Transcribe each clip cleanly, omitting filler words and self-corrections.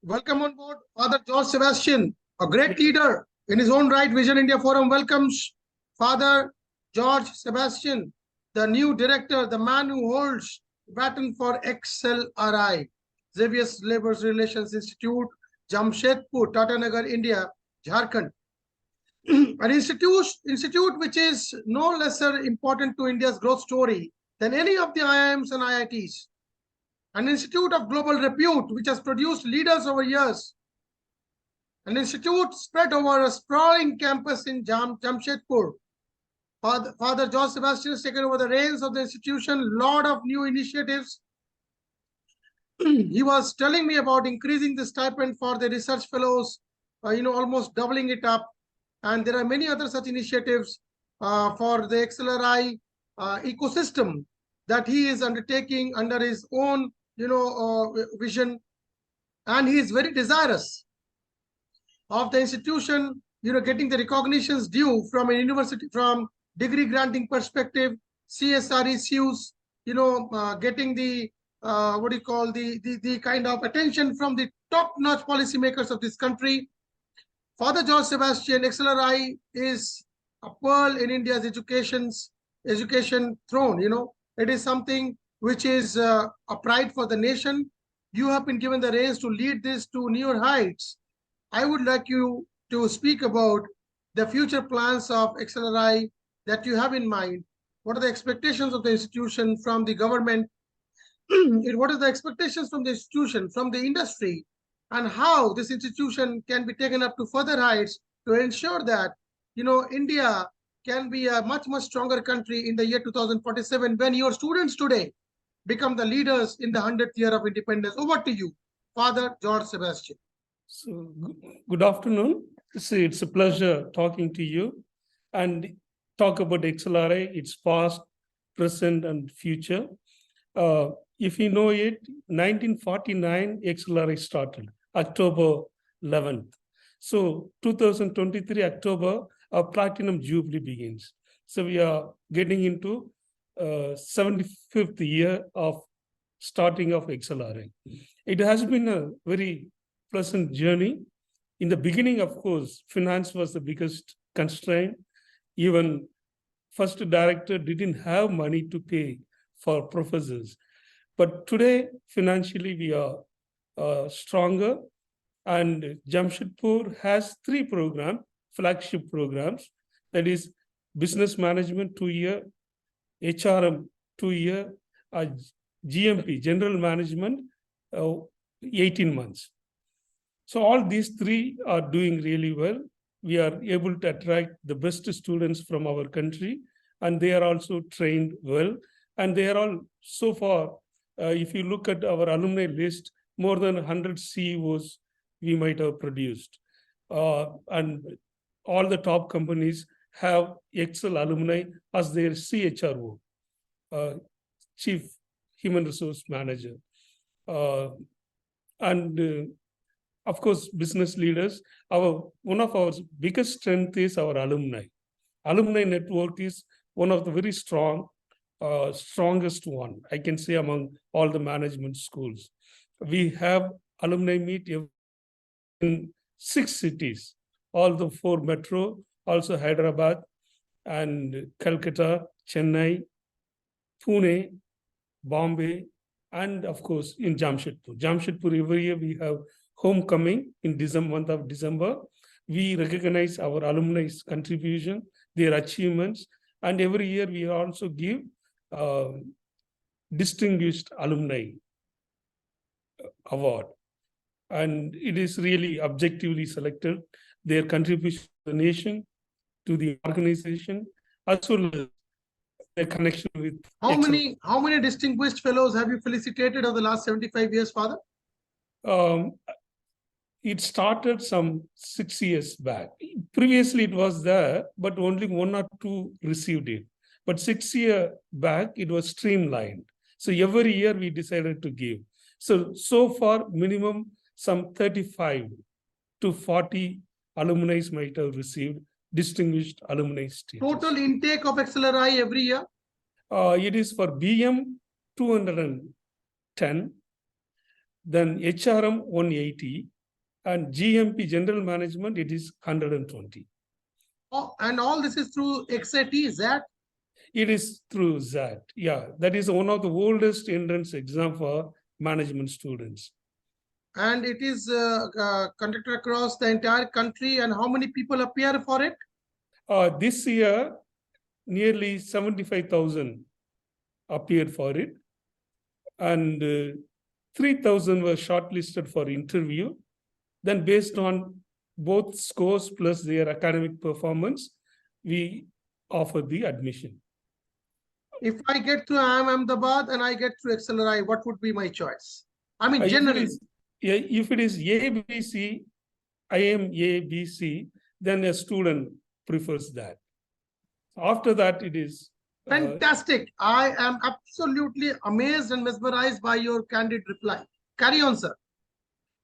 Welcome on board, Father George Sebastian, a great leader in his own right. Vision India Forum welcomes Father George Sebastian, the new director, the man who holds the baton for Xlri, Xavier's Labor Relations Institute, Jamshedpur, Tatanagar, India, Jharkhand. An institute which is no lesser important to India's growth story than any of the IIMs and IITs. An institute of global repute which has produced leaders over years. An institute spread over a sprawling campus in Jamshedpur. Father George Sebastian has taken over the reins of the institution, lot of new initiatives. He was telling me about increasing the stipend for the research fellows, almost doubling it up. And there are many other such initiatives for the Xlri ecosystem that he is undertaking under his own vision, and he is very desirous of the institution getting the recognitions due from a university, from degree granting perspective, CSR issues, getting the the kind of attention from the top-notch policymakers of this country. Father George Sebastian, Xlri is a pearl in India's education throne. It is something which is a pride for the nation. You have been given the reins to lead this to newer heights. I would like you to speak about the future plans of Xlri that you have in mind. What are the expectations of the institution from the government? What are the expectations from the institution, from the industry, and how this institution can be taken up to further heights to ensure that, India can be a much, much stronger country in the year 2047 when your students today become the leaders in the 100th year of independence. Over to you, Father George Sebastian. So, good afternoon. It's a pleasure talking to you and talk about Xlri, its past, present, and future. If you know it, 1949, Xlri started, October 11th. So 2023, October, our Platinum Jubilee begins. So we are getting into 75th year of starting of Xlri. It has been a very pleasant journey. In the beginning, of course, finance was the biggest constraint. Even first director didn't have money to pay for professors. But today, financially, we are stronger. And Jamshedpur has 3 programs, flagship programs. That is business management 2-year, HRM 2-year, GMP, general management 18 months. So all these 3 are doing really well. We are able to attract the best students from our country, and they are also trained well. And they are all, so far, if you look at our alumni list, more than 100 CEOs we might have produced. And all the top companies have Excel alumni as their CHRO, Chief Human Resource Manager. Of course, business leaders, one of our biggest strength is our alumni. Alumni network is one of the very strongest one, I can say, among all the management schools. We have alumni meet in 6 cities, all the 4 metro, also Hyderabad and Calcutta, Chennai, Pune, Bombay, and of course in Jamshedpur. Jamshedpur, every year we have homecoming in month of December. We recognize our alumni's contribution, their achievements, and every year we also give distinguished alumni award. And it is really objectively selected, their contribution to the nation, to the organization, as well as their connection with How many distinguished fellows have you felicitated over the last 75 years, Father? It started some 6 years back. Previously it was there, but only 1 or 2 received it. But 6 years back, it was streamlined. So every year we decided to give. So far, minimum some 35 to 40 alumni might have received distinguished alumni status. Total intake of Xlri every year? It is for BM 210, then HRM 180, and GMP General Management, it is 120. Oh, and all this is through XAT, is that? It is through that. Yeah, that is one of the oldest entrance exam for management students. And it is conducted across the entire country. And how many people appear for it? This year, nearly 75,000 appeared for it, and 3,000 were shortlisted for interview. Then based on both scores plus their academic performance, we offer the admission. If I get through IIM Ahmedabad and I get through Xlri, what would be my choice? I mean, If it generally. is, if it is ABC, IIM ABC, then a student prefers that. After that, it is Fantastic. I am absolutely amazed and mesmerized by your candid reply. Carry on, sir.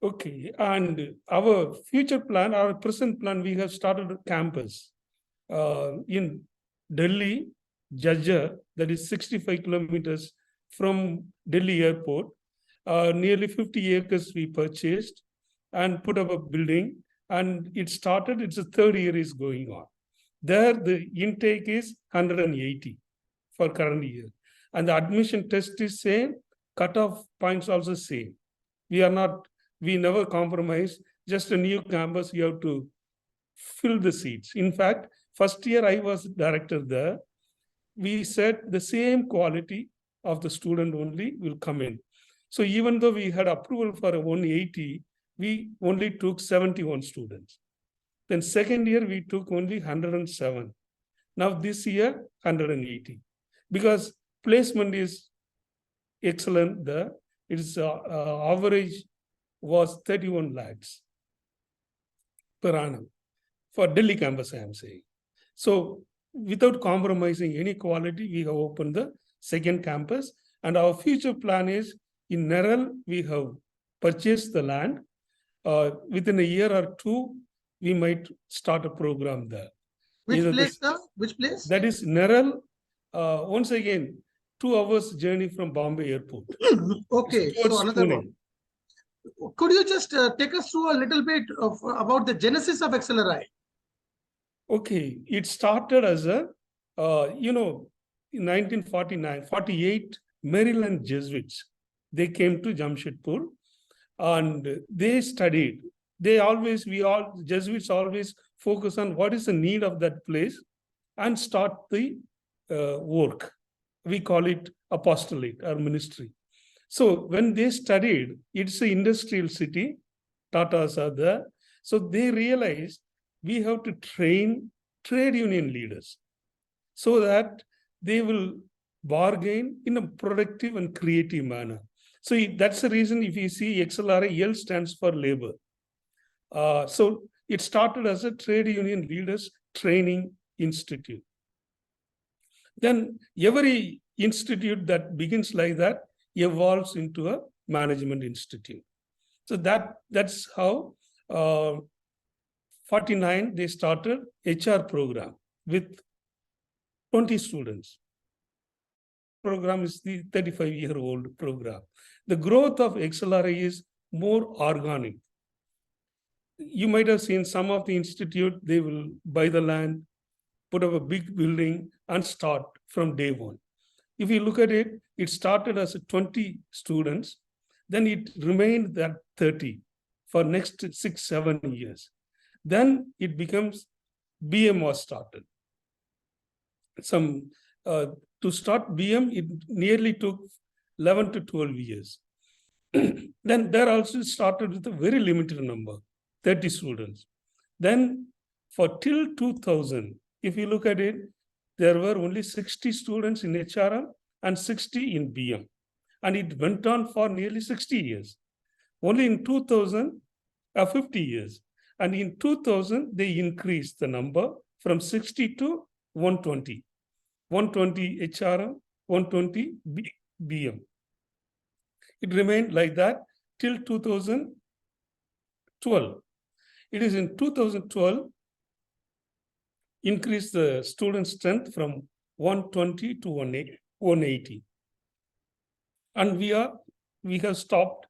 okay. And our future plan, our present plan, we have started a campus in Delhi, Jajjar, that is 65 kilometers from Delhi airport. Nearly 50 acres we purchased and put up a building, and it started, it's the third year is going on. There, the intake is 180 for current year. And the admission test is same, cutoff points also same. We never compromise, just a new campus, you have to fill the seats. In fact, first year I was director there, we said the same quality of the student only will come in. So even though we had approval for 180, we only took 71 students. Then second year, we took only 107. Now this year, 180. Because placement is excellent there. Its average was 31 lakhs per annum. For Delhi campus, I am saying. So without compromising any quality, we have opened the second campus. And our future plan is in Neral, we have purchased the land. Within a year or two, we might start a program there. Which place, sir? Which place? That is Neral. Once again, 2 hours journey from Bombay airport. Okay, so another Pune. one. Could you just take us through a little bit of about the genesis of Xlri? Okay, it started as a, in 1949, 48, Maryland Jesuits, they came to Jamshedpur and they studied. Jesuits always focus on what is the need of that place and start the work. We call it apostolate or ministry. So when they studied, it's an industrial city, Tatas are there. So they realized we have to train trade union leaders so that they will bargain in a productive and creative manner. So that's the reason if you see Xlri, L stands for labor. So it started as a trade union leaders training institute. Then every institute that begins like that evolves into a management institute. So that's how 49, they started HR program with 20 students. Program is the 35-year-old program. The growth of Xlri is more organic. You might have seen some of the institute, they will buy the land, put up a big building and start from day one. If you look at it, it started as 20 students, then it remained that 30 for next 6-7 years. Then it becomes BM was started. To start BM, it nearly took 11 to 12 years. Then there also started with a very limited number, 30 students. Then for till 2000, if you look at it, there were only 60 students in HRM and 60 in BM. And it went on for nearly 60 years. Only in 2000, 50 years. And in 2000, they increased the number from 60 to 120. 120 HRM, 120 BM. It remained like that till 2012. It is in 2012, increased the student strength from 120 to 180. And we have stopped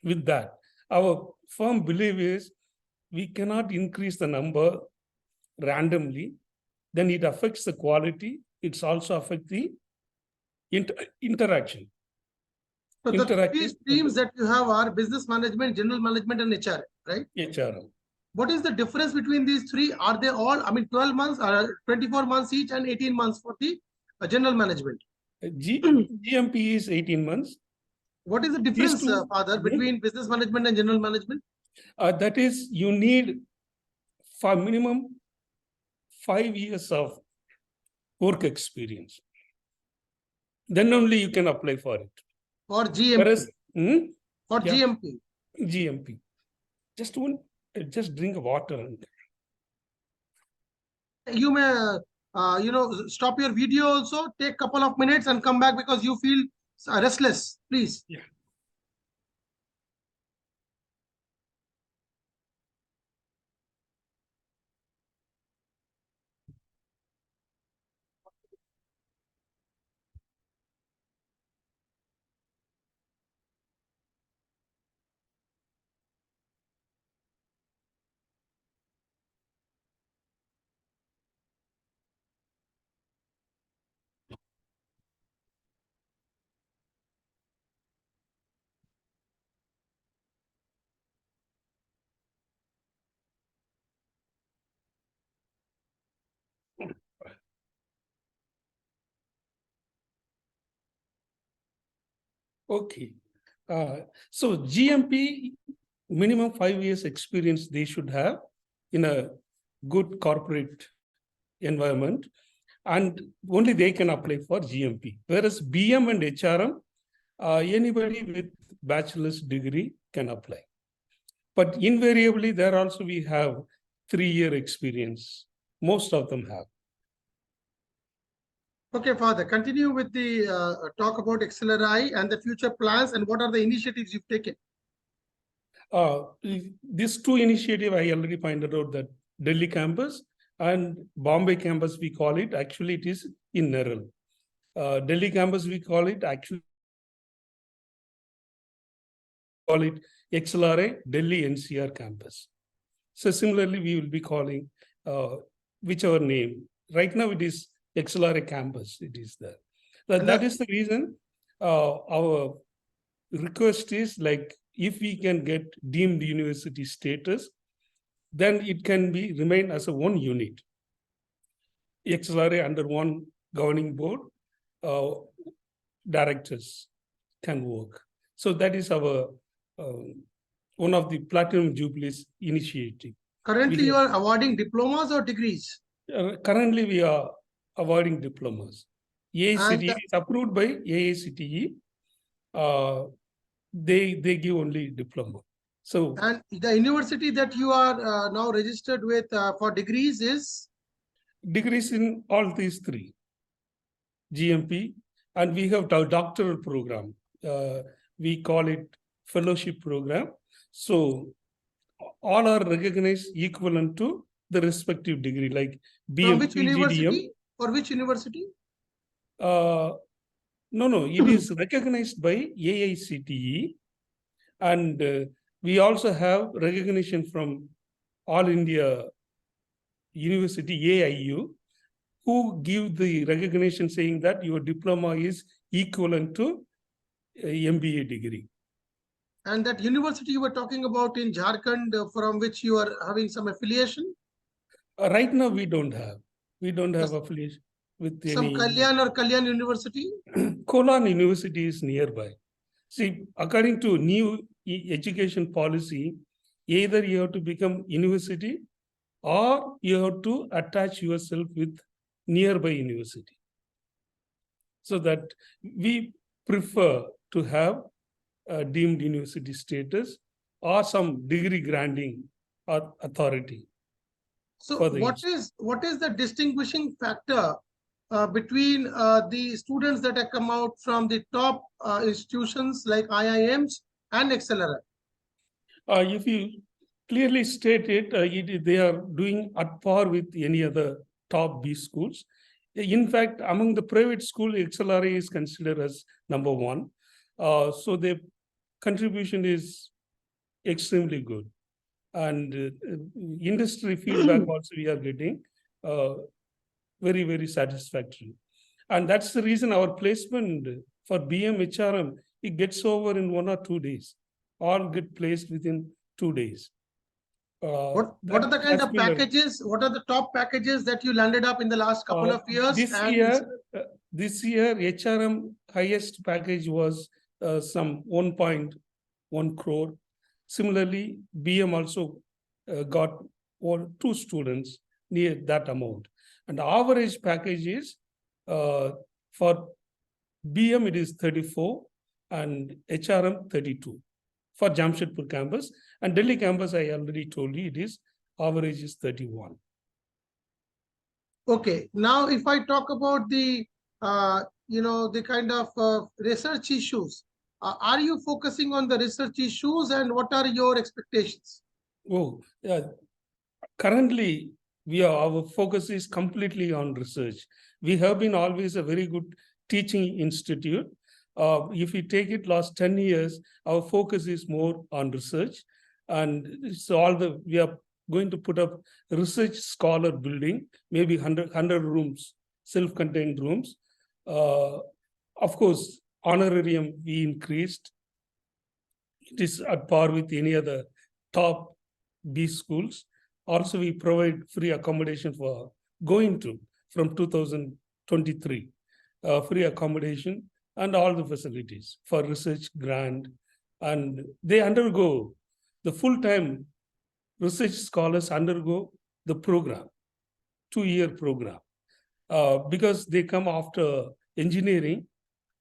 with that. Our firm belief is we cannot increase the number randomly, then it affects the quality. It's also affect the interaction. So the three Interactive streams that you have are business management, general management, and HR, right? HRM. What is the difference between these three? Are they all, I mean, 12 months or 24 months each and 18 months for the general management? GMP is 18 months. What is the These difference, two- Father, between business management and general management? That is, you need for minimum 5 years of work experience. Then only you can apply for it. For GMP? Whereas, for yeah. GMP? GMP. Just drink water. You may, stop your video also, take a couple of minutes and come back because you feel restless, please. Yeah. Okay. So GMP, minimum 5 years experience they should have in a good corporate environment, and only they can apply for GMP. Whereas BM and HRM, anybody with bachelor's degree can apply. But invariably, there also we have 3-year experience. Most of them have. Okay, Father, continue with the talk about Xlri and the future plans and what are the initiatives you've taken. These two initiatives, I already pointed out that Delhi campus and Bombay campus, we call it. Actually, it is in Nerul. Delhi campus, we call it Xlri Delhi NCR campus. So similarly, we will be calling whichever name. Right now, it is Xlri campus. It is there. That is the reason our request is like, if we can get deemed university status, then it can be remain as a one unit. Xlri under one governing board, directors can work. So that is our one of the Platinum Jubilees initiative. Currently, you are awarding diplomas or degrees? Currently, we are awarding diplomas. AICTE is approved by AICTE. They give only diploma. So, and the university that you are now registered with for degrees is? Degrees in all these three. GMP, and we have a doctoral program. We call it fellowship program. So all are recognized equivalent to the respective degree, like BM, from which university? GDM. For which university? No, it is recognized by AICTE, and we also have recognition from All India University, AIU, who give the recognition saying that your diploma is equivalent to MBA degree. And that university you were talking about in Jharkhand, from which you are having some affiliation? Right now, we don't have. We don't have affiliation with some any. Kalyan or Kalyan University? Kolan University is nearby. See, according to new education policy, either you have to become university or you have to attach yourself with nearby university. So that we prefer to have a deemed university status or some degree granting authority. So what is the distinguishing factor between the students that have come out from the top institutions like IIMs and Xlri? If you clearly state it, they are doing at par with any other top B schools. In fact, among the private school, Xlri is considered as number one. So their contribution is extremely good. And industry feedback also we are getting very, very satisfactory. And that's the reason our placement for BM HRM, it gets over in 1 or 2 days. All get placed within 2 days. What are the kind of packages? What are the top packages that you landed up in the last couple of years? This year, HRM highest package was some 1.1 crore. Similarly, BM also got 2 students near that amount. And the average package is for BM it is 34 and HRM 32 for Jamshedpur campus. And Delhi campus, I already told you, it is average is 31. Okay, now if I talk about the the kind of research issues, are you focusing on the research issues, and what are your expectations? Oh, yeah. Currently, our focus is completely on research. We have been always a very good teaching institute. If we take it last 10 years, our focus is more on research. And so we are going to put up research scholar building, maybe 100 rooms, self-contained rooms. Of course, honorarium we increased. It is at par with any other top B schools. Also, we provide free accommodation for going to from 2023, free accommodation and all the facilities for research grant. And they undergo the full-time research scholars undergo the program, 2-year program, because they come after engineering.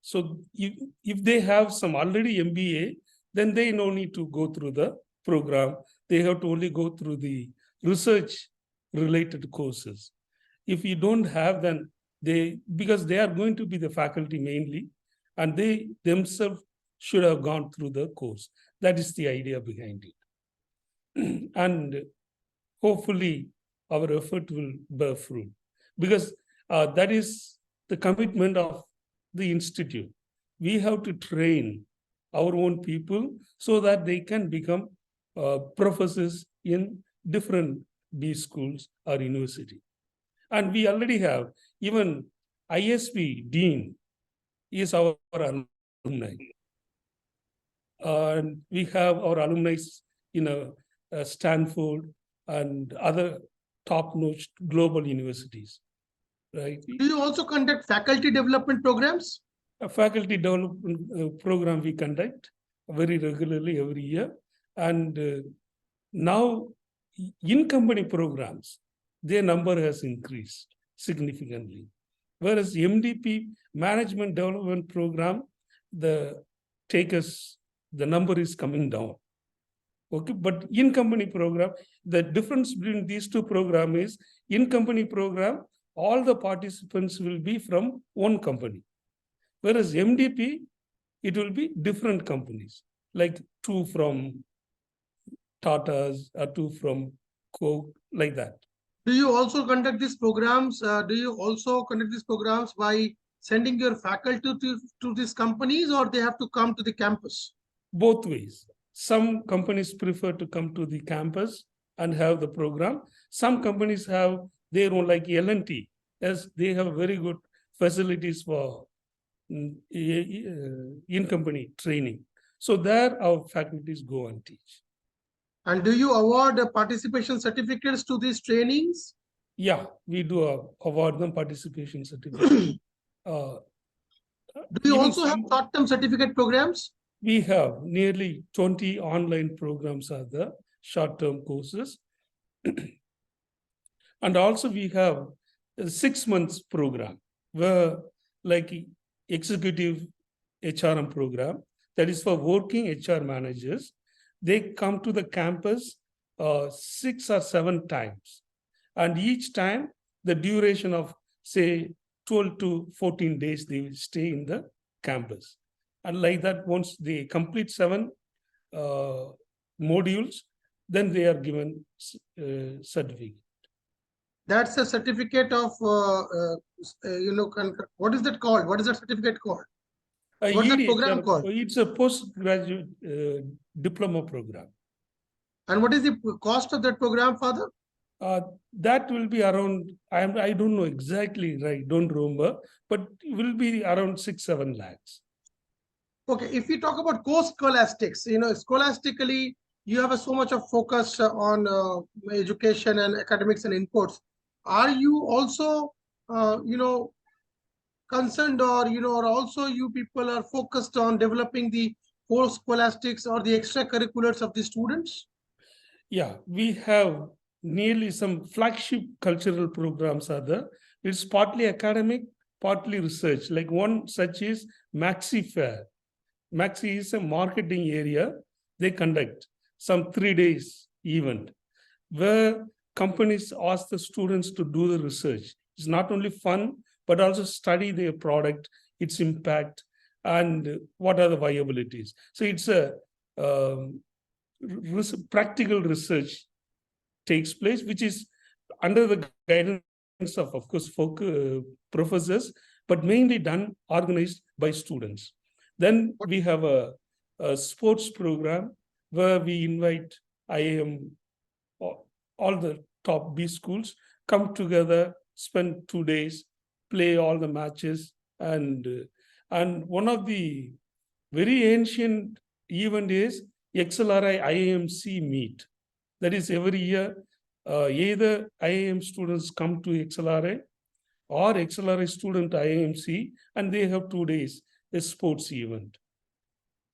So if they have some already MBA, then they no need to go through the program. They have to only go through the research related courses. If you don't have, then because they are going to be the faculty mainly, and they themselves should have gone through the course. That is the idea behind it. And hopefully our effort will bear fruit, because that is the commitment of the institute. We have to train our own people so that they can become professors in different B schools or university. And we already have, even ISB Dean is our alumni. And we have our alumni in Stanford and other top-notch global universities, right? Do you also conduct faculty development programs? A faculty development program we conduct very regularly every year. And now in-company programs, their number has increased significantly. Whereas MDP, Management Development Program, the number is coming down. Okay, but in-company program, the difference between these two programs is in-company program, all the participants will be from one company. Whereas MDP, it will be different companies, like 2 from Tata's or 2 from Coke, like that. Do you also conduct these programs? By sending your faculty to these companies, or they have to come to the campus? Both ways. Some companies prefer to come to the campus and have the program. Some companies have their own, like L&T, as they have very good facilities for in-company training. So there our faculties go and teach. And do you award participation certificates to these trainings? Yeah, we do award them participation certificates. Do you also have short-term certificate programs? We have nearly 20 online programs are the short-term courses. And also we have a 6 months program where, like, executive HRM program, that is for working HR managers. They come to the campus 6 or 7 times. And each time the duration of, say, 12 to 14 days, they will stay in the campus. And like that, once they complete 7 modules, then they are given certificate. That's a certificate of, what is that called? What is that certificate called? What's that program called? It's a postgraduate diploma program. And what is the cost of that program, Father? That will be around, I don't know exactly, right, don't remember, but it will be around 6-7 lakhs. Okay, if we talk about co-scholastics, scholastically, you have so much of focus on education and academics and inputs. Are you also, concerned, or or also you people are focused on developing the core scholastics or the extracurriculars of the students? Yeah, we have nearly some flagship cultural programs are there. It's partly academic, partly research. Like one such is Maxi Fair. Maxi is a marketing area. They conduct some 3 days event where companies ask the students to do the research. It's not only fun, but also study their product, its impact, and what are the viabilities. So it's a practical research takes place, which is under the guidance of course, professors, but mainly done, organized by students. Then we have a sports program where we invite IIM, all the top B schools, come together, spend 2 days, play all the matches, and one of the very ancient event is Xlri IIMC meet. That is every year, either IIM students come to Xlri or Xlri student IIMC, and they have 2 days a sports event.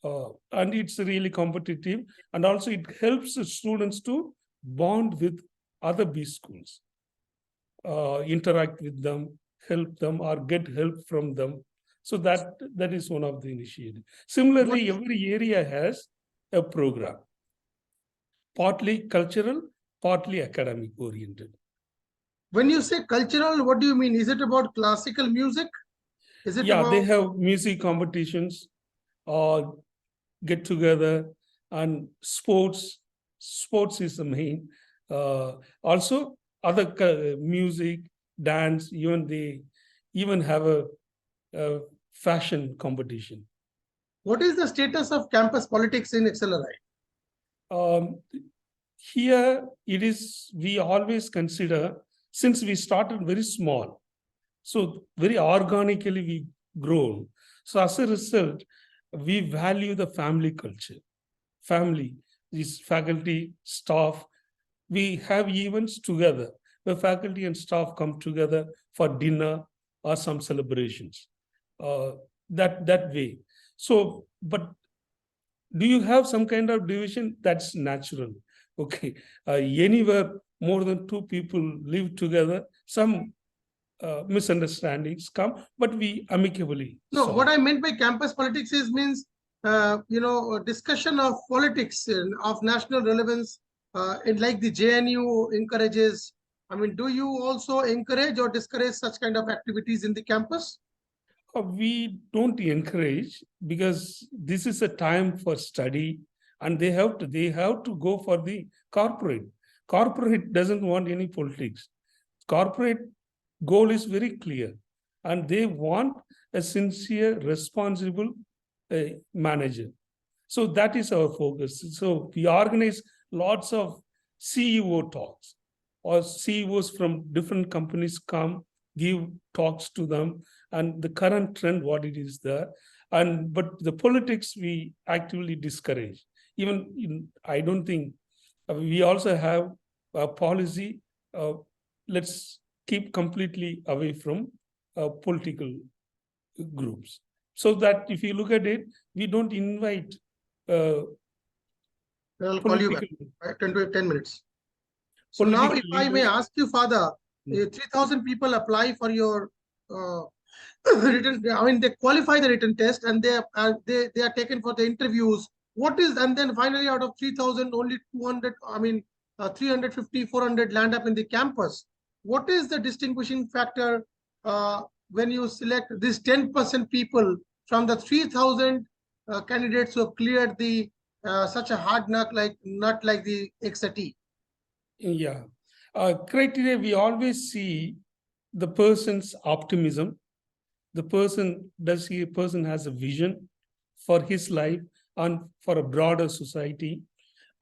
And it's really competitive, and also it helps the students to bond with other B schools, interact with them, help them, or get help from them. So that is one of the initiatives. Similarly, every area has a program, partly cultural, partly academic oriented. When you say cultural, what do you mean? Is it about classical music? Is it Yeah, they about have music competitions or get together, and sports. Sports is the main. Also, other music, dance, even they even have a fashion competition. what is the status of campus politics in Xlri? Here it is, we always consider, since we started very small, so very organically we grown. So as a result, we value the family culture. Family is faculty, staff. We have events together where faculty and staff come together for dinner or some celebrations. That way. So, but do you have some kind of division? That's natural. Okay. Anywhere more than two people live together, some misunderstandings come, but we amicably No, solve. what I meant by campus politics is means a discussion of politics of national relevance, in like the JNU encourages. I mean, do you also encourage or discourage such kind of activities in the campus? We don't encourage, because this is a time for study, and they have to go for the corporate. Corporate doesn't want any politics. Corporate goal is very clear, and they want a sincere, responsible manager. So that is our focus. So we organize lots of CEO talks, or CEOs from different companies come, give talks to them, and the current trend, what it is there. And but the politics we actively discourage. I don't think we also have a policy. Let's keep completely away from political groups, so that if you look at it, we don't invite I'll call you back. political. Right, 10 minutes. So now, if I may ask you, Father, 3,000 people apply for your written. I mean, they qualify the written test, and they are taken for the interviews. What is, and then finally out of 3,000, only 200, 350, 400 land up in the campus. What is the distinguishing factor when you select this 10% people from the 3,000 candidates who have cleared the such a hard nut like the XAT? Yeah. Criteria, we always see the person's optimism. The person has a vision for his life and for a broader society.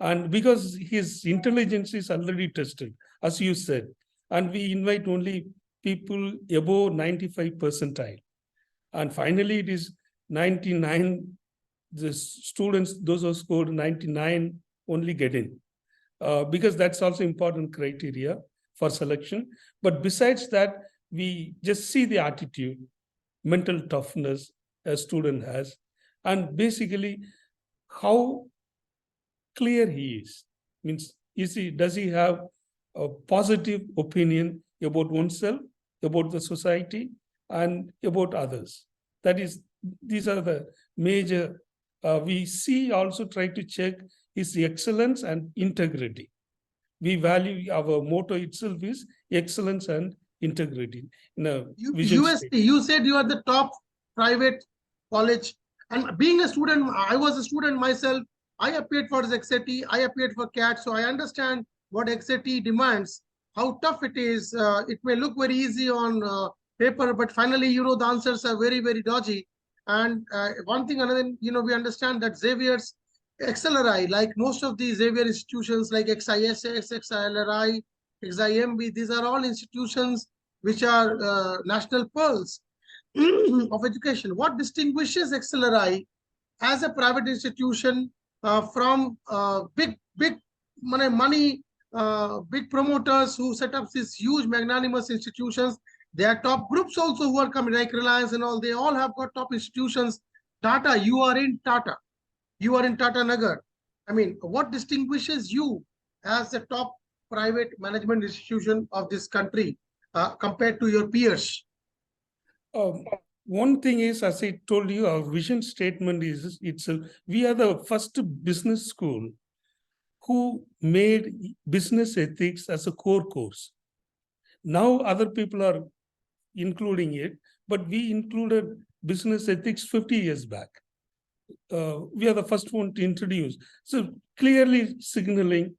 And because his intelligence is already tested, as you said, and we invite only people above 95 percentile. And finally, it is 99, the students, those who scored 99 only get in. Because that's also important criteria for selection. But besides that, we just see the attitude, mental toughness a student has, and basically how clear he is. Means, does he have a positive opinion about oneself, about the society, and about others? These are the major. We see also try to check his excellence and integrity. We value, our motto itself is excellence and integrity. In a vision UST, you said you are the top private college. And being a student, I was a student myself. I appeared for XAT, I appeared for CAT. So I understand what XAT demands, how tough it is. It may look very easy on paper, but finally, the answers are very, very dodgy. And one thing, another, we understand that Xavier's Xlri, like most of the Xavier institutions like XISS, Xlri, XIMB, these are all institutions which are national pearls of education. What distinguishes Xlri as a private institution from big money, big promoters who set up these huge magnanimous institutions? There are top groups also who are coming, like Reliance and all. They all have got top institutions. Tata, you are in Tata. You are in Tata Nagar. I mean, what distinguishes you as a top private management institution of this country compared to your peers? One thing is, as I told you, our vision statement is itself. We are the first business school who made business ethics as a core course. Now other people are including it, but we included business ethics 50 years back. We are the first one to introduce. So clearly signaling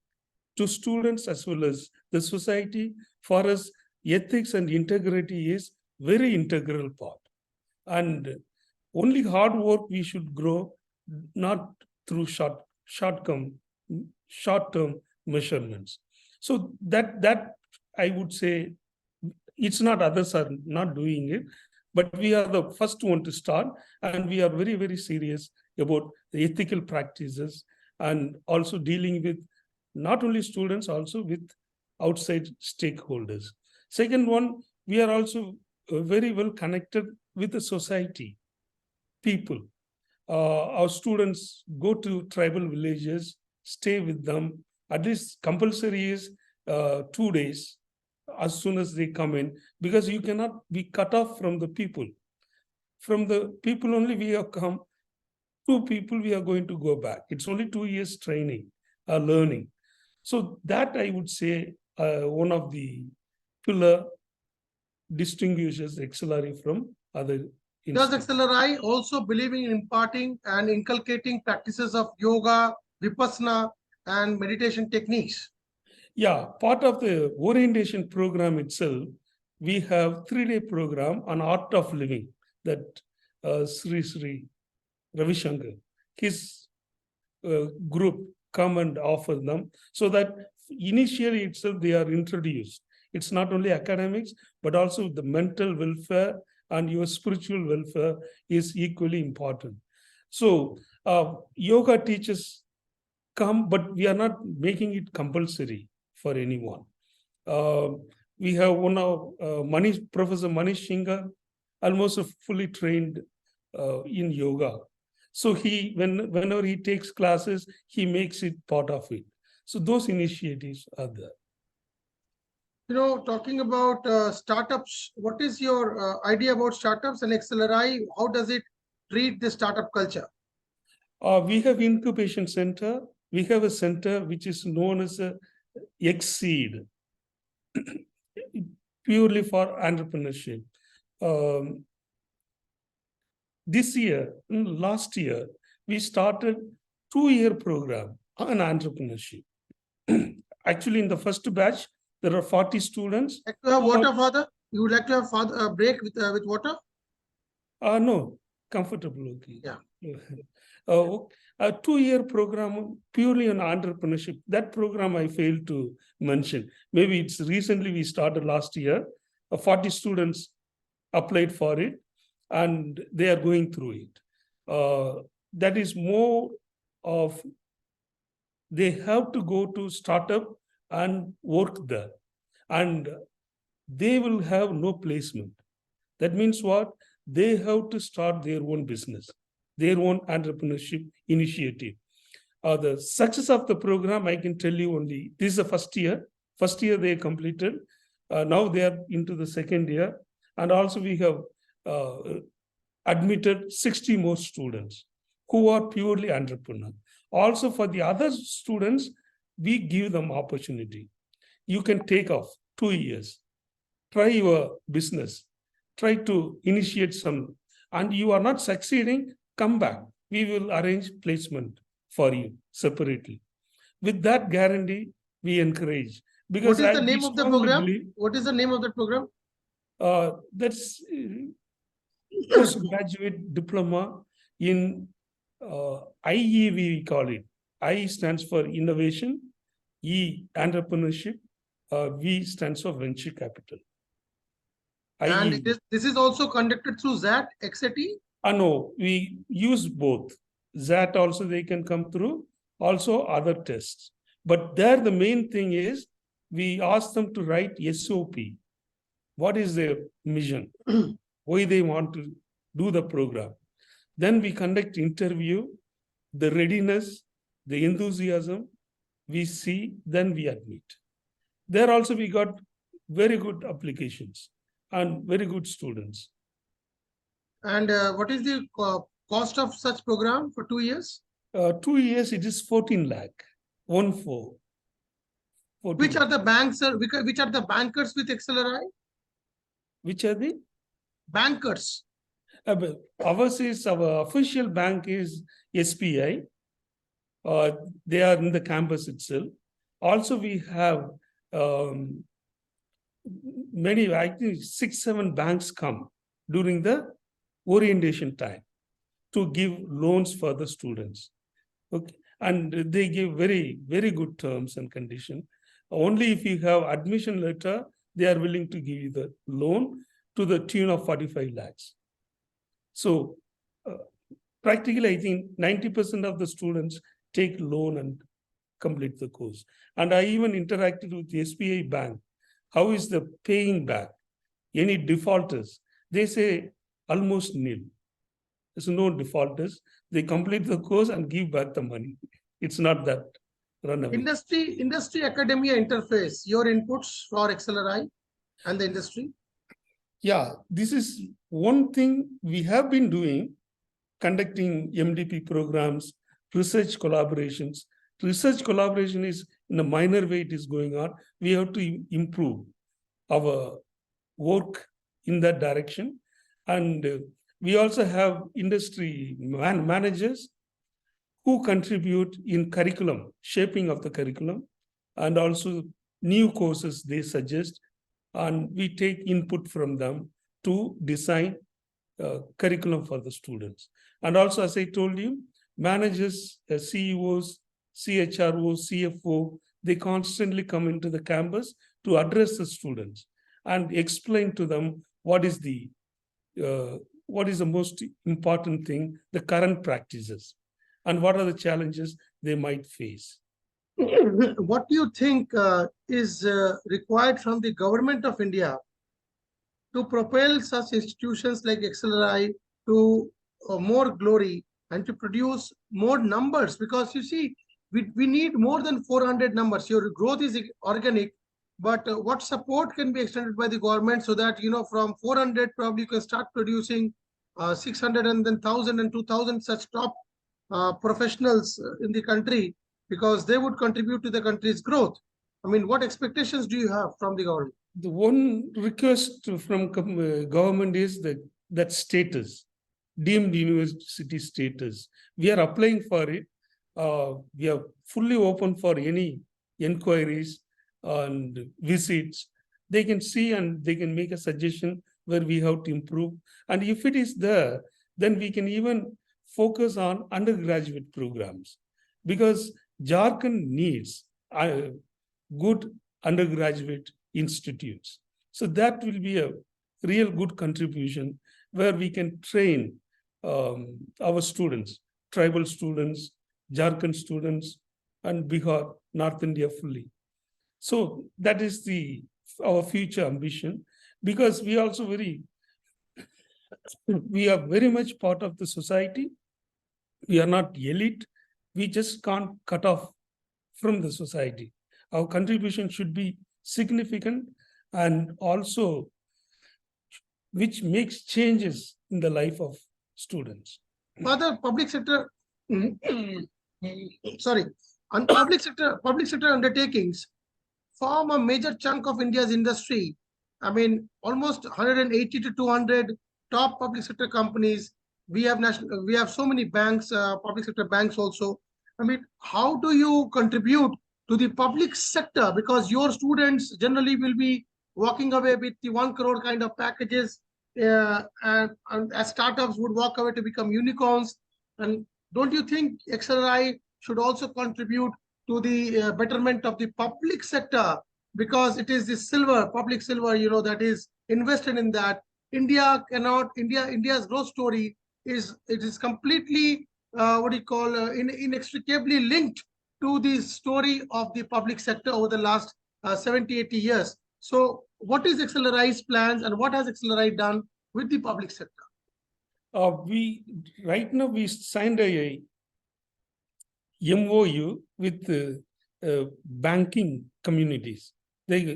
to students as well as the society, for us, ethics and integrity is very integral part. And only hard work we should grow, not through short-term measurements. So that I would say, it's not others are not doing it, but we are the first one to start, and we are very, very serious about the ethical practices and also dealing with not only students, also with outside stakeholders. Second one, we are also very well connected with the society, people. Our students go to tribal villages, stay with them. At least compulsory is 2 days as soon as they come in, because you cannot be cut off from the people. From the people only we have come, 2 people we are going to go back. It's only 2 years training, learning. So that I would say one of the pillar distinguishes Xlri from other Does institutes. Xlri also believing in imparting and inculcating practices of yoga, vipassana, and meditation techniques? Yeah, part of the orientation program itself, we have 3-day program on art of living that Xlri Xcels, his group come and offer them, so that initially itself they are introduced. It's not only academics, but also the mental welfare and your spiritual welfare is equally important. So yoga teachers come, but we are not making it compulsory for anyone. We have one of Professor Manish Shinga, almost fully trained in yoga. So whenever he takes classes, he makes it part of it. So those initiatives are there. Talking about startups, what is your idea about startups and Xlri? How does it treat the startup culture? We have incubation center. We have a center which is known as a Xseed, purely for entrepreneurship. Last year, we started 2-year program on entrepreneurship. Actually, in the first batch, there are 40 students. Like to have water, Father? You would like to have break with water? No, Comfortable, okay. Yeah. A 2-year program purely on entrepreneurship. That program I failed to mention. Maybe it's recently we started last year. 40 students applied for it, and they are going through it. That is more of they have to go to startup and work there, and they will have no placement. That means what? They have to start their own business, their own entrepreneurship initiative. The success of the program, I can tell you only, this is the first year. First year they completed. Now they are into the second year. And also we have admitted 60 more students who are purely entrepreneur. Also for the other students, we give them opportunity. You can take off 2 years, try your business, try to initiate some, and you are not succeeding, come back. We will arrange placement for you separately. With that guarantee, we encourage. Because what is the name of the program? What is the name of the program? That's postgraduate diploma in IEV, we call it. I stands for innovation, E entrepreneurship, V stands for venture capital. And this is also conducted through XAT, XAT? No, we use both. XAT also they can come through, also other tests. But there the main thing is we ask them to write SOP. What is their mission? Why they want to do the program? Then we conduct interview, the readiness, the enthusiasm, we see, then we admit. There also we got very good applications and very good students. And what is the cost of such program for 2 years? 2 years, it is 14 lakh, 1-4. Which are the banks, sir? Which are the bankers with Xlri? Which are the? Bankers. Ours is, our official bank is SBI. They are in the campus itself. Also, we have many, I think 6-7 banks come during the orientation time to give loans for the students. Okay, and they give very, very good terms and conditions. Only if you have admission letter, they are willing to give you the loan to the tune of 45 lakhs. So practically, I think 90% of the students take loan and complete the course. And I even interacted with the SBI bank. How is the paying back? Any defaulters? They say almost nil. There's no defaulters. They complete the course and give back the money. It's not that run away. Industry academia interface, your inputs for Xlri and the industry? Yeah, this is one thing we have been doing, conducting MDP programs, research collaborations. Research collaboration is in a minor way it is going on. We have to improve our work in that direction. And we also have industry managers who contribute in curriculum, shaping of the curriculum, and also new courses they suggest. And we take input from them to design curriculum for the students. And also, as I told you, managers, CEOs, CHROs, CFO, they constantly come into the campus to address the students and explain to them what is the most important thing, the current practices, and what are the challenges they might face. What do you think is required from the government of India to propel such institutions like Xlri to more glory and to produce more numbers? Because you see, we need more than 400 numbers. Your growth is organic, but what support can be extended by the government so that, you know, from 400 probably you can start producing 600 and then 1,000 and 2,000 such top professionals in the country, because they would contribute to the country's growth. I mean, what expectations do you have from the government? The one request from government is that status, deemed university status. We are applying for it. We are fully open for any inquiries and visits. They can see and they can make a suggestion where we have to improve. And if it is there, then we can even focus on undergraduate programs, because Jharkhand needs good undergraduate institutes. So that will be a real good contribution where we can train our students, tribal students, Jharkhand students, and Bihar, North India fully. So that is our future ambition, because we are very much part of the society. We are not elite. We just can't cut off from the society. Our contribution should be significant, and also which makes changes in the life of students. Father, public sector, sorry, and public sector undertakings form a major chunk of India's industry. I mean, almost 180 to 200 top public sector companies. We have so many banks, public sector banks also. I mean, how do you contribute to the public sector? Because your students generally will be walking away with the 1 crore kind of packages, and as startups would walk away to become unicorns. And don't you think Xlri should also contribute to the betterment of the public sector, because it is the public silver, that is invested in that. India's growth story is completely inextricably linked to the story of the public sector over the last 70-80 years. So what is Xlri's plans, and what has Xlri done with the public sector? Right now we signed a MOU with banking communities.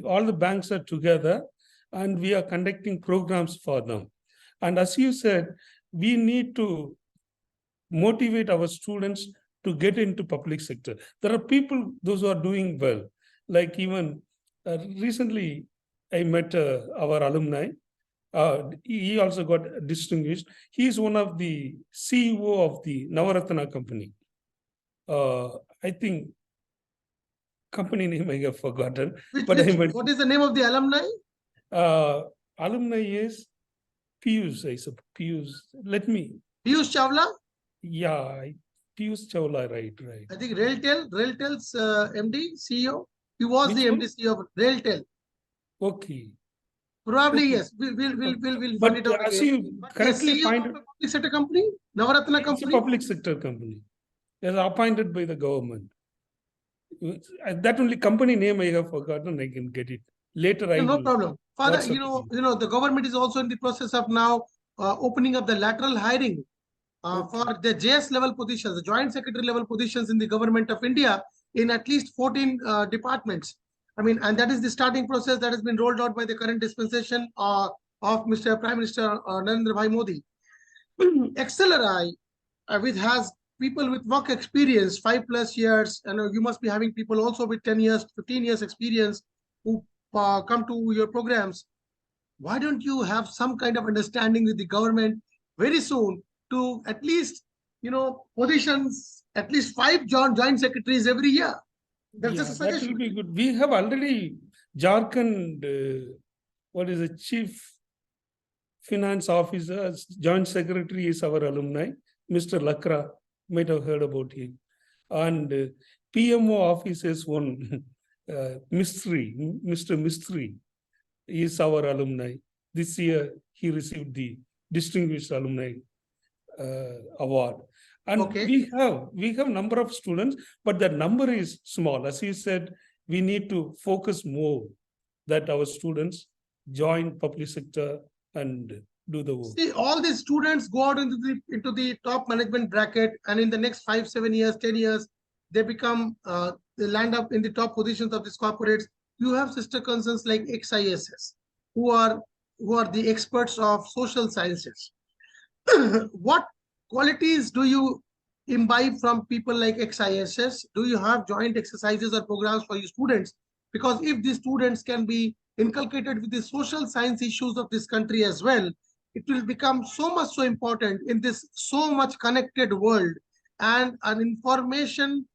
All the banks are together, and we are conducting programs for them. And as you said, we need to motivate our students to get into public sector. There are people, those who are doing well, like even recently I met our alumni. He also got distinguished. He is one of the CEO of the Navaratna company. I think company name I have forgotten. What is the name of the alumni? Alumni is Piyush, I suppose. Piyush Chawla? Yeah, Piyush Chawla, right. I think Railtel's MD, CEO. He was the MD, CEO of Railtel. Okay. Probably, okay. Yes. We'll but find it out as again. you correctly CEO of a public sector company, Navaratna company. It's a public sector company. It is appointed by the government. That only company name I have forgotten. I can get it later. No problem. Father, WhatsApp the government is also in the process of now opening up the lateral hiring for the JS level positions, the joint secretary level positions in the government of India in at least 14 departments. I mean, and that is the starting process that has been rolled out by the current dispensation of Mr. Prime Minister Narendra Bhai Modi. Xlri, which has people with work experience, 5+ years, and you must be having people also with 10 years, 15 years experience who come to your programs. Why don't you have some kind of understanding with the government very soon to at least, positions at least 5 joint secretaries every year? That's just a suggestion. That will be good. We have already Jharkhand, what is the chief finance officer, joint secretary is our alumni, Mr. Lakra, might have heard about him. And PMO office is one, Mr. Mistry is our alumni. This year, he received the Distinguished Alumni Award. And we have number of students, but the number is small. As you said, we need to focus more that our students join public sector and do the work. See, all these students go out into the top management bracket, and in the next 5, 7 years, 10 years, they become they land up in the top positions of these corporates. You have sister concerns like XISS, who are the experts of social sciences. What qualities do you imbibe from people like XISS? Do you have joint exercises or programs for your students? Because if these students can be inculcated with the social science issues of this country as well, it will become so important in this so much connected world, and an information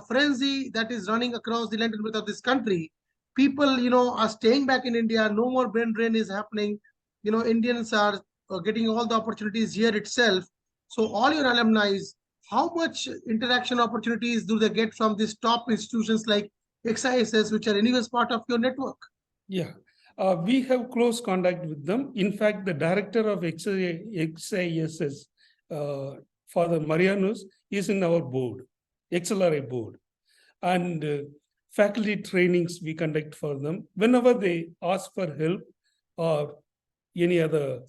frenzy that is running across the length and width of this country. People, are staying back in India. No more brain drain is happening. Indians are getting all the opportunities here itself. So all your alumni, how much interaction opportunities do they get from these top institutions like XISS, which are anyways part of your network? Yeah, we have close contact with them. In fact, the director of XISS, Father Marianus, is in our board, Xlri board. And faculty trainings we conduct for them. Whenever they ask for help or any other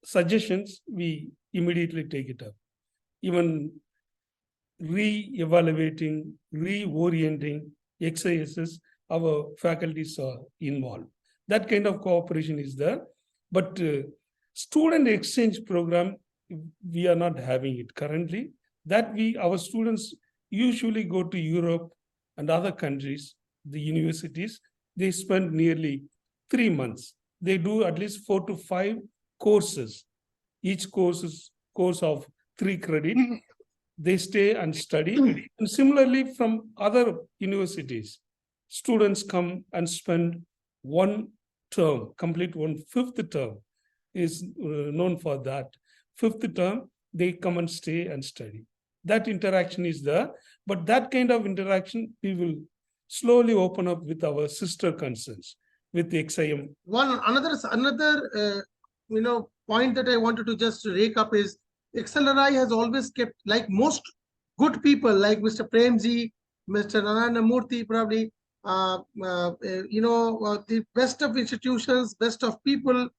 suggestions, we immediately take it up. Even re-evaluating, reorienting exercises, our faculties are involved. That kind of cooperation is there. But student exchange program, we are not having it currently. That our students usually go to Europe and other countries, the universities, they spend nearly 3 months. They do at least 4 to 5 courses. Each course is course of 3 credit. They stay and study. And similarly, from other universities, students come and spend 1 term, complete 1/5 term is known for that. 5th term, they come and stay and study. That interaction is there, but that kind of interaction we will slowly open up with our sister concerns, with the XIM. Another point that I wanted to just rake up is Xlri has always kept, like most good people, like Mr. Premji, Mr. Narayana Murthy, probably the best of institutions, best of people.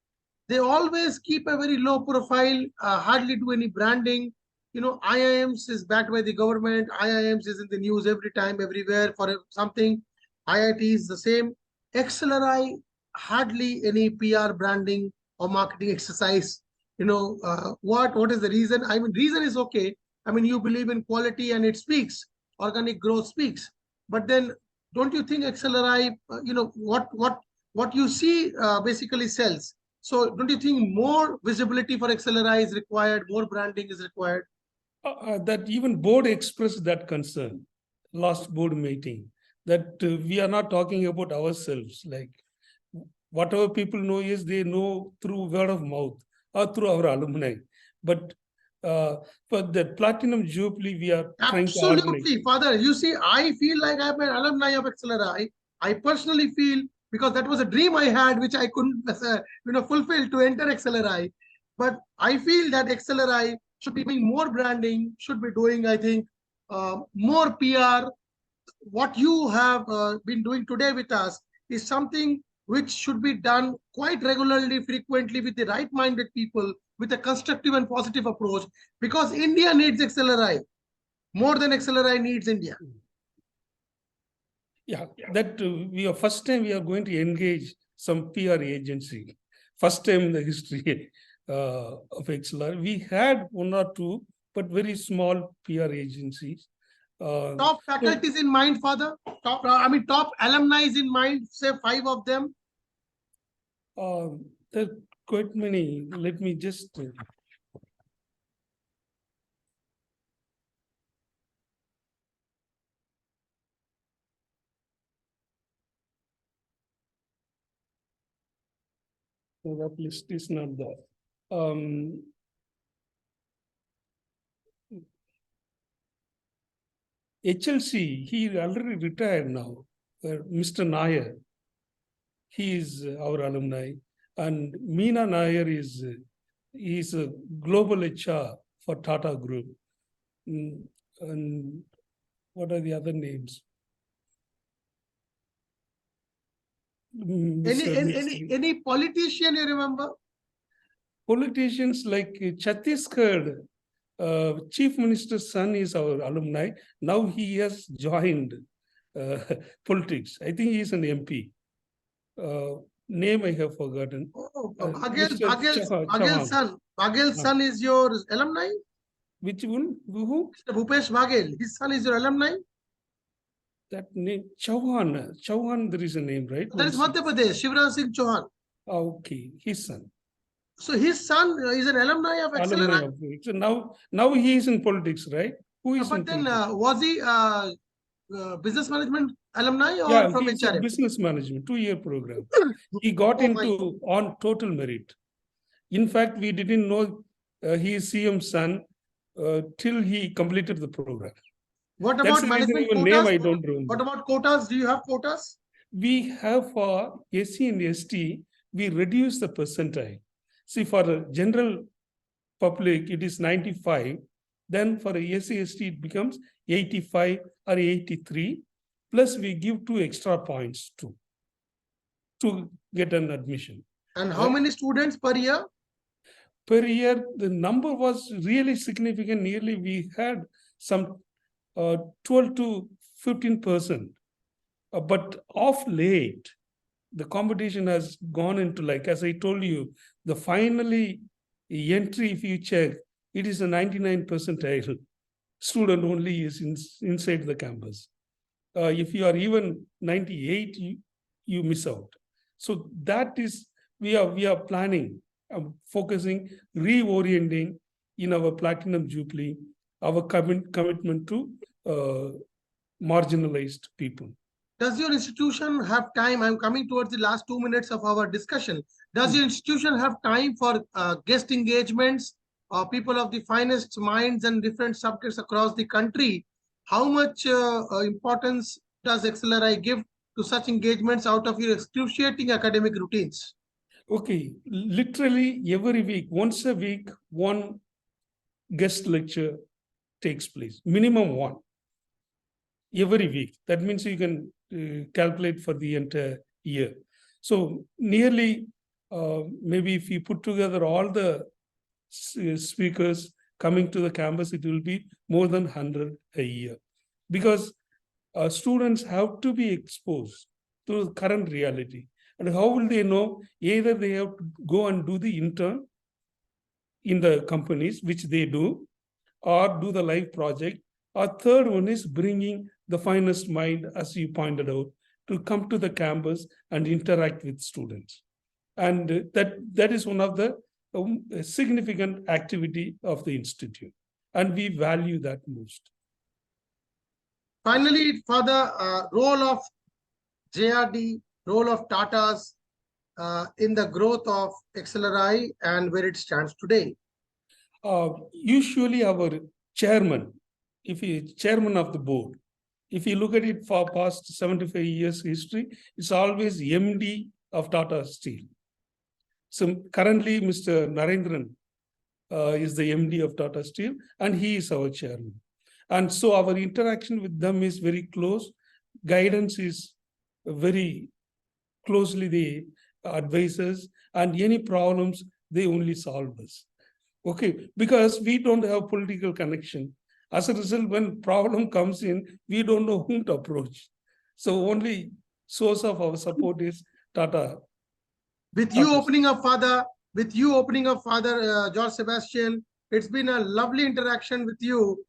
They always keep a very low profile, hardly do any branding. IIMs is backed by the government. IIMs is in the news every time, everywhere for something. IIT is the same. Xlri, hardly any PR branding or marketing exercise. What is the reason? I mean, reason is okay. I mean, you believe in quality and it speaks. Organic growth speaks. But then, don't you think Xlri, what you see basically sells? So don't you think more visibility for Xlri is required, more branding is required? That even board expressed that concern, last board meeting, that we are not talking about ourselves. Like whatever people know is they know through word of mouth or through our alumni. But for the Platinum Jubilee, we are trying to organize. Absolutely, Father. You see, I feel like I'm an alumni of Xlri. I personally feel, because that was a dream I had, which I couldn't, fulfill, to enter Xlri. But I feel that Xlri should be doing more branding, should be doing, I think, more PR. What you have been doing today with us is something which should be done quite regularly, frequently, with the right-minded people, with a constructive and positive approach, because India needs Xlri more than Xlri needs India. Yeah, that first time we are going to engage some PR agency. First time in the history of Xlri. We had 1 or 2, but very small PR agencies. Top faculties in mind, Father? Top alumni in mind, say 5 of them? There are quite many. Let me just... that list is not there. HLC, he already retired now. Mr. Nair, he is our alumni, and Meena Nair is a global HR for Tata Group. And what are the other names? Any politician you remember? Politicians like Chhattisgarh, Chief Minister's son is our alumni. Now he has joined politics. I think he is an MP. Name I have forgotten. Baghel's son is your alumni? Which one? Who? Mr. Bhupesh Baghel. His son is your alumni? That name, Chauhan, there is a name, right? That is Madhya Pradesh, Shivraj Singh Chauhan. Okay, his son. So his son is an alumni of Xlri. So now he is in politics, right? Who is but in then politics? Was he business management alumni or Yeah, from he's HRM? Business management, 2-year program. He got into on total merit. In fact, we didn't know he is CM's son till he completed the program. What That's about the reason management even name quotas? I don't remember. What about quotas? Do you have quotas? We have for SC and ST, we reduce the percentile. See, for the general public, it is 95. Then for a SC, ST, it becomes 85 or 83. Plus, we give 2 extra points too to get an admission. And how many students per year? Per year, the number was really significant. Nearly we had some 12 to 15%. But of late, the competition has gone into, like, as I told you, the finally entry, if you check, it is a 99 percentile student only is inside the campus. If you are even 98, you miss out. So that is, we are planning, focusing, reorienting in our Platinum Jubilee, our commitment to marginalized people. Does your institution have time? I'm coming towards the last 2 minutes of our discussion. Does your institution have time for guest engagements, people of the finest minds and different subjects across the country? How much importance does Xlri give to such engagements out of your excruciating academic routines? Okay, literally every week, once a week, one guest lecture takes place, minimum one, every week. That means you can calculate for the entire year. So nearly, maybe if you put together all the speakers coming to the campus, it will be more than 100 a year. Because students have to be exposed to the current reality. And how will they know? Either they have to go and do the intern in the companies, which they do, or do the live project. Or third one is bringing the finest mind, as you pointed out, to come to the campus and interact with students. And that is one of the significant activity of the institute. And we value that most. Finally, for the role of JRD, role of Tata's in the growth of Xlri and where it stands today. Usually our chairman, if he is chairman of the board, if you look at it for past 75 years history, it's always MD of Tata Steel. So currently Mr. Narendran is the MD of Tata Steel and he is our chairman. And so our interaction with them is very close. Guidance is very closely, they advise us, and any problems, they only solve us. Okay, because we don't have political connection. As a result, when problem comes in, we don't know whom to approach. So only source of our support is Tata. With you opening up, Father, George Sebastian, it's been a lovely interaction with you.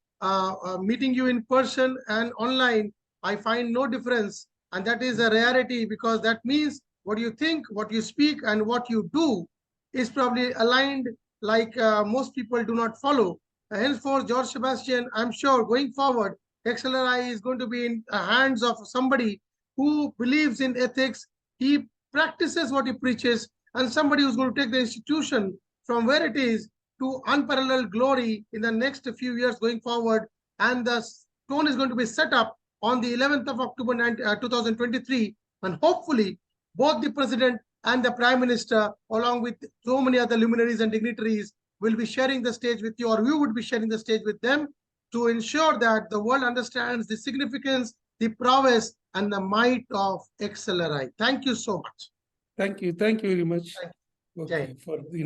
Meeting you in person and online, I find no difference. And that is a rarity, because that means what you think, what you speak, and what you do is probably aligned, like most people do not follow. Henceforth, George Sebastian, I'm sure going forward, Xlri is going to be in the hands of somebody who believes in ethics. He practices what he preaches, and somebody who's going to take the institution from where it is to unparalleled glory in the next few years going forward. And the stone is going to be set up on the 11th of October 2023. And hopefully, both the president and the prime minister, along with so many other luminaries and dignitaries, will be sharing the stage with you, or you would be sharing the stage with them, to ensure that the world understands the significance, the prowess, and the might of Xlri. Thank you so much. Thank you very much. Thank you. Okay, for the